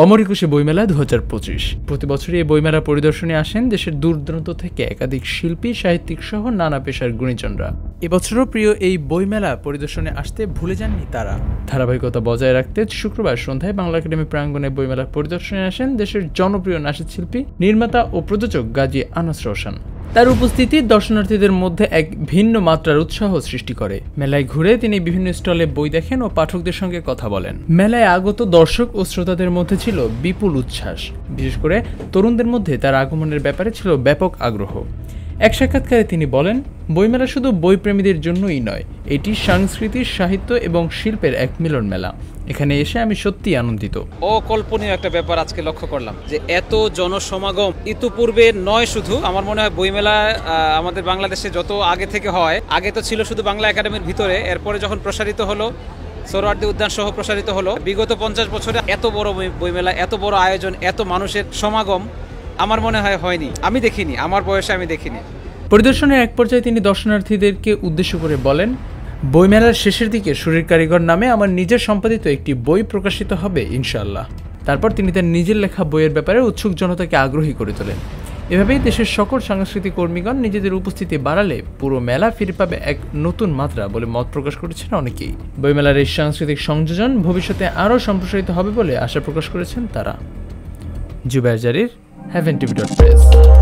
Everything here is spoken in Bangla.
অমর একুশে বইমেলা 2025 প্রতি বছরই এই বইমেলা পরিদর্শনে আসেন দেশের দূর দূরান্ত থেকে একাধিক শিল্পী, সাহিত্যিক সহ নানা পেশার গুণীজনরা। এবছরও প্রিয় এই বইমেলা পরিদর্শনে আসতে ভুলে যাননি তারা। ধারাবাহিকতা বজায় রাখতে শুক্রবার সন্ধ্যায় বাংলা একাডেমি প্রাঙ্গণে বইমেলা পরিদর্শনে আসেন দেশের জনপ্রিয় নাশিদ শিল্পী, নির্মাতা ও প্রযোজক গাজী আনাস রওশন। তার উপস্থিতি দর্শনার্থীদের মধ্যে এক ভিন্ন মাত্রার উৎসাহ সৃষ্টি করে। মেলায় ঘুরে তিনি বিভিন্ন স্টলে বই দেখেন ও পাঠকদের সঙ্গে কথা বলেন। মেলায় আগত দর্শক ও শ্রোতাদের মধ্যে ছিল বিপুল উচ্ছ্বাস। বিশেষ করে তরুণদের মধ্যে তার আগমনের ব্যাপারে ছিল ব্যাপক আগ্রহ। এক সাক্ষাৎকারে তিনি বলেন, বইমেলা শুধু বইপ্রেমীদের জন্যই নয়, এটি সংস্কৃতি, সাহিত্য এবং শিল্পের এক মিলন মেলা। এখানে এসে আমি সত্যিই আনন্দিত। অকল্পনীয় একটা ব্যাপার আজকে লক্ষ্য করলাম যে এত জনসমাগম ইতিপূর্বে নয়। শুধু আমার মনে হয় বইমেলা আমাদের বাংলাদেশে যত আগে থেকে হয়, আগে তো ছিল শুধু বাংলা একাডেমির ভিতরে, এরপরে যখন প্রসারিত হলো সোহরাওয়ার্দী উদ্যান সহ প্রসারিত হলো, বিগত 50 বছরে এত বড় বইমেলা, এত বড় আয়োজন, এত মানুষের সমাগম আমার মনে হয় হয়নি। আমি দেখিনি, আমার বয়সে আমি দেখিনি। পরিদর্শনের এক পর্যায়ে তিনি দর্শনার্থীদেরকে উদ্দেশ্য করে বলেন, বইমেলার শেষের দিকে শরীর কারিগর নামে আমার নিজের সম্পাদিত একটি বই প্রকাশিত হবে ইনশাআল্লাহ। তারপর তিনি তার নিজের লেখা বইয়ের ব্যাপারে উৎসুক জনতাকে আগ্রহী করে তোলেন। এভাবেই দেশের সকল সাংস্কৃতিক কর্মীগণ নিজেদের উপস্থিতি বাড়ালে পুরো মেলা ফিরে পাবে এক নতুন মাত্রা বলে মত প্রকাশ করেছেন অনেকেই। বইমেলার এই সাংস্কৃতিক সংযোজন ভবিষ্যতে আরও সম্প্রসারিত হবে বলে আশা প্রকাশ করেছেন তারা। জুবায়ের জারির, heavenTV.press।